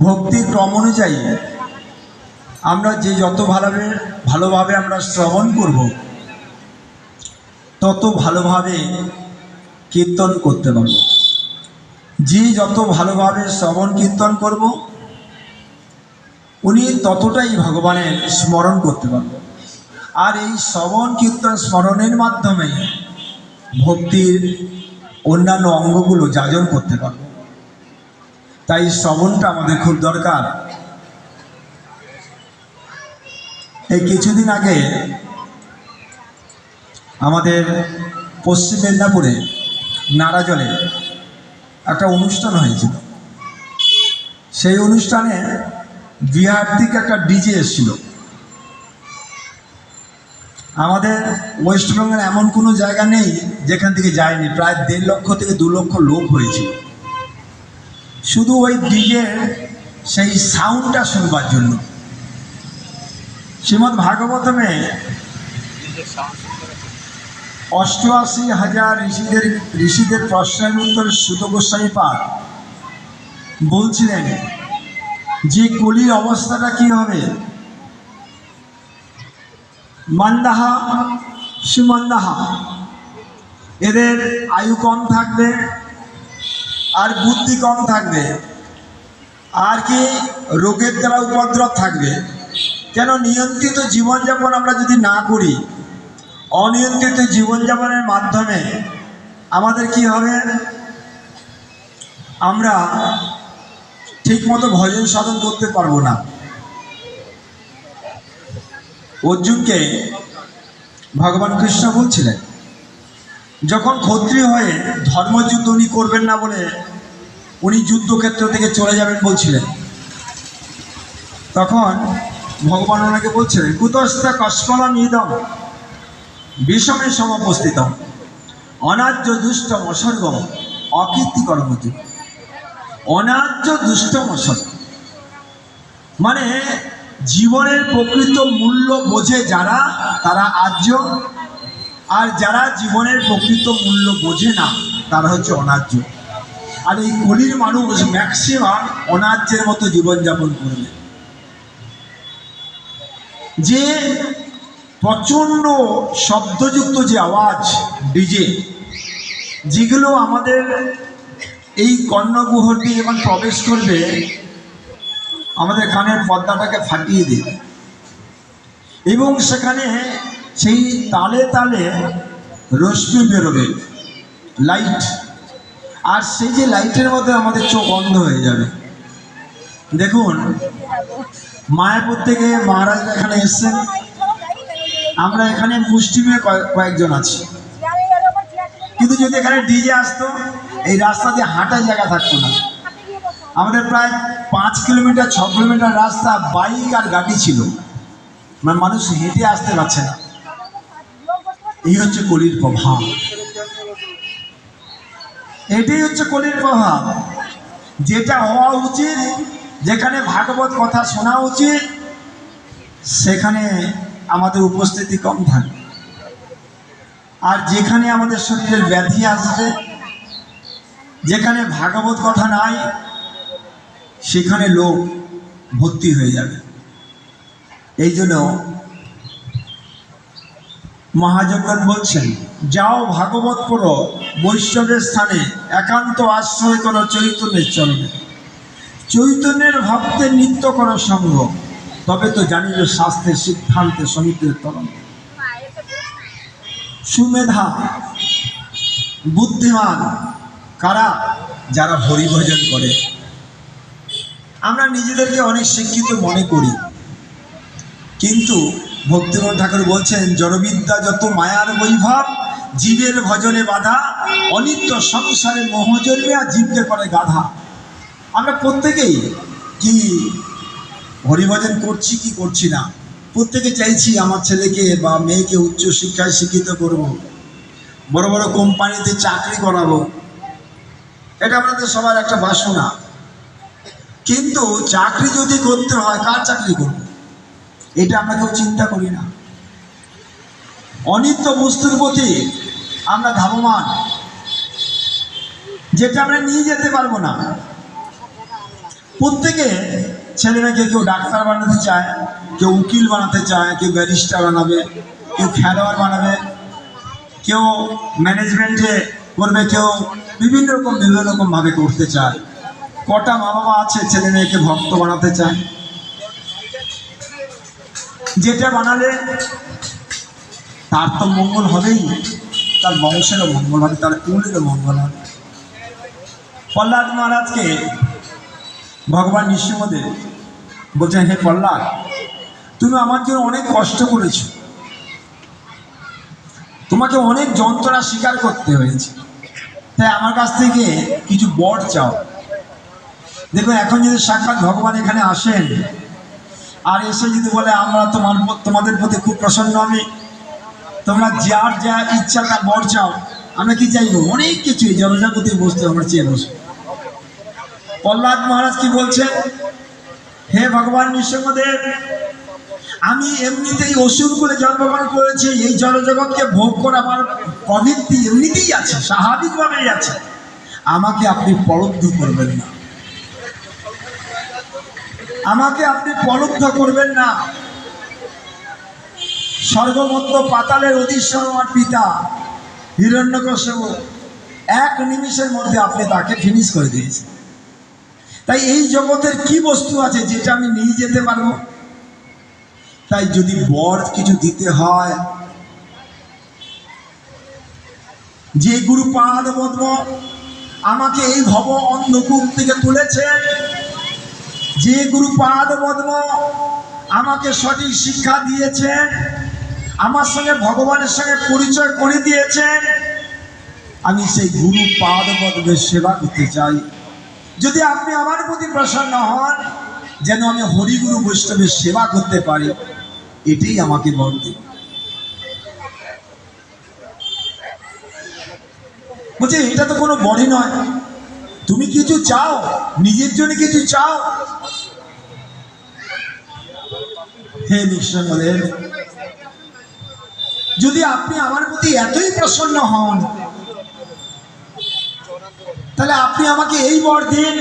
ভক্তি ক্রম অনুযায়ী আমরা যে যত ভালোভাবে আমরা শ্রবণ করব, তত ভালোভাবে কীর্তন করতে পারব। যে যত ভালোভাবে শ্রবণ কীর্তন করব, উনি ততটাই ভগবানের স্মরণ করতে পারব। আর এই শ্রবণ কীর্তন স্মরণের মাধ্যমে ভক্তির অন্যান্য অঙ্গগুলো যাজন করতে পারব। তাই শ্রবণটা আমাদের খুব দরকার। এই কিছুদিন আগে আমাদের পশ্চিম মেদিনীপুরে নারাজলে একটা অনুষ্ঠান হয়েছিল। সেই অনুষ্ঠানে বিহার থেকে একটা ডিজে এসেছিল। আমাদের ওয়েস্ট বেঙ্গল এমন কোনো জায়গা নেই যেখান থেকে যায়নি। প্রায় 1.5 লক্ষ থেকে 2 লক্ষ লোক হয়েছিল শুধু ওই ডিজের সেই সাউন্ডটা শুনবার জন্য। শ্রীমদ্ ভাগবতমে 88,000 ঋষিদের প্রশ্নের উত্তরে সুত গোস্বামী পাদ বলছিলেন যে কলির অবস্থাটা কি হবে। মন্দাহা সুমন্দাহা, এদের আয়ু কম থাকবে আর বুদ্ধি কম থাকবে, আর কি রোগের দ্বারা উপদ্রব থাকবে। কেন নিয়ন্ত্রিত জীবনযাপন আমরা যদি না করি, অনিয়ন্ত্রিত জীবনযাপনের মাধ্যমে আমাদের কি হবে, আমরা ঠিকমতো ভজন সাধন করতে পারবো না। অর্জুনকে ভগবান কৃষ্ণ বলছিলেন, যখন ক্ষত্রিয় হয়ে ধর্মযুদ্ধ উনি করবেন না বলে উনি যুদ্ধক্ষেত্র থেকে চলে যাবেন বলছিলেন, তখন ভগবান ওনাকে বলছিলেন, কুতস্থা কস্মলম ইদম বিষমে সমবস্থিতম অনার্য দুষ্টম অসর্গম অকীর্তিকরমতি। অনার্য দুষ্টম অসর্গ মানে জীবনের প্রকৃত মূল্য বোঝে যারা, তারা আর্য। আর যারা জীবনের প্রকৃত মূল্য বোঝে না, তারা হচ্ছে অনার্য। আর এই কলির মানুষ ম্যাক্সিমাম অনার্যের মতো জীবনযাপন করবে। যে প্রচণ্ড শব্দযুক্ত যে আওয়াজ ডিজে, যেগুলো আমাদের এই কর্ণগুহর দিয়ে যখন প্রবেশ করবে, আমাদের কানের পর্দাটাকে ফাটিয়ে দেবে এবং সেখানে সেই তালে তালে রশ্মি বেরোবে, লাইট। আর সেই যে লাইটের মধ্যে আমাদের চোখ অন্ধ হয়ে যাবে। দেখুন, মায়াপুর থেকে মহারাজরা এখানে এসছেন, আমরা এখানে মুষ্টিমেয় কয়েকজন আছি। কিন্তু যদি এখানে ডিজে আসতো, এই রাস্তা দিয়ে হাঁটার জায়গা থাকতো না। আমাদের প্রায় 5 কিলোমিটার 6 কিলোমিটার রাস্তা বাইক আর গাড়ি ছিল, মানে মানুষ হেঁটে আসতে পারছে না। এই হচ্ছে কলির প্রভাব। এটাই হচ্ছে কলির প্রভাব। যেটা হওয়া উচিত, যেখানে ভাগবত কথা শোনা উচিত, সেখানে আমাদের উপস্থিতি কম থাকবে। আর যেখানে আমাদের শরীরের ব্যাধি আসবে, যেখানে ভাগবত কথা নাই, সেখানে লোক ভর্তি হয়ে যাবে। এই জন্য মহাজগৎ বলছেন, যাও ভাগবত পড়ো বৈষ্ণবের স্থানে, একান্ত আশ্রয় করো চৈতন্যের চরণে। চৈতন্যের ভক্তের নিত্য করো সঙ্গ, তবে তো জানিল শাস্ত্রের সিদ্ধান্তে সমিতির তরঙ্গ। সুমেধা বুদ্ধিমান কারা? যারা হরিভজন করে। আমরা নিজেদেরকে অনেক শিক্ষিত মনে করি, কিন্তু ভক্তিমোহন ঠাকুর বলছেন, জড়বিদ্যা যত মায়ার বৈভব, জীবের ভজনে বাধা, অনিত্য সংসারে মোহ জন্মিয়া জীবকে করে গাধা। আমরা প্রত্যেকেই কি হরিভজন করছি কি করছি না, প্রত্যেকে চাইছি আমার ছেলেকে বা মেয়েকে উচ্চ শিক্ষায় শিক্ষিত করব, বড় বড় কোম্পানিতে চাকরি করাবো। এটা আমাদের সবার একটা বাসনা। কিন্তু চাকরি যদি করতে হয়, কার চাকরি করব, এটা আমরা কেউ চিন্তা করি না। অনিত্য বস্তুর প্রতি আমরা ধাবমান, যেটা আমরা নিয়ে যেতে পারবো না। প্রত্যেকে ছেলেমেয়েকে কেউ ডাক্তার বানাতে চায়, কেউ উকিল বানাতে চায়, কেউ ব্যারিস্টার বানাবে, কেউ খেলোয়াড় বানাবে, কেউ ম্যানেজমেন্টে করবে, কেউ বিভিন্ন রকমভাবে করতে চায়। কটা মা বাবা আছে ছেলে মেয়েকে ভক্ত বানাতে চায়, যেটা বানালে তার তো মঙ্গল হবেই, তার বংশেরও মঙ্গল হবে, তার কুলেরও মঙ্গল হবে। প্রহ্লাদ মহারাজকে ভগবান নৃসিংহদেব বলছেন, হে প্রহ্লাদ, তুমি আমার জন্য অনেক কষ্ট করেছ, তোমাকে অনেক যন্ত্রণা স্বীকার করতে হয়েছে, তাই আমার কাছ থেকে কিছু বর চাও। দেখো, এখন যদি সাক্ষাৎ ভগবান এখানে আসেন আর এসে যদি বলে আমরা তোমাদের প্রতি খুব প্রসন্ন, আমি তোমরা যার যা ইচ্ছা তার বর চাও, আমরা কি চাইবো? অনেক কিছু, জনজাগতিক বস্তু আমরা চেয়ে বসবো। প্রহ্লাদ মহারাজ কি বলছেন, হে ভগবান নৃসিংহদেব, আমি এমনিতেই অসুর কুলে জন্মগ্রহণ করেছি, এই জড়জগৎকে ভোগ করা আমার প্রবৃত্তি এমনিতেই আছে, স্বাভাবিকভাবেই আছে, আমাকে আপনি পরুদ্ধ করবেন না, আমাকে আপনি পরুদ্ধ করবেন না। স্বর্গমধ্য পাতালের অধীশ্বর আমার পিতা হিরণ্যকশিপু, এক নিমিষের মধ্যে আপনি তাকে ফিনিশ করে দিয়েছেন। তাই এই জগতের কি বস্তু আছে যেটা আমি নিয়ে যেতে পারবো? তাই যদি বর কিছু দিতে হয়, যে গুরুপাদ পদ্ম আমাকে এই ভব অন্ধকূপ থেকে তুলেছেন, যে গুরুপাদ পদ্ম আমাকে সঠিক শিক্ষা দিয়েছেন, আমার সঙ্গে ভগবানের সঙ্গে পরিচয় করে দিয়েছেন, আমি সেই গুরুপাদ পদ্মের সেবা করতে চাই। যদি আপনি আমার প্রতি প্রসন্ন হন, যেন আমি হরিগুরু বৈষ্ণবের সেবা করতে পারি, এটাই আমাকে বর দিন। বলছে, এটা তো কোনো বরই নয়, তুমি কিছু চাও, নিজের জন্য কিছু চাও। হে নৃসিংহদেব, যদি আপনি আমার প্রতি এতই প্রসন্ন হন, তাহলে আপনি আমাকে এই বর দিন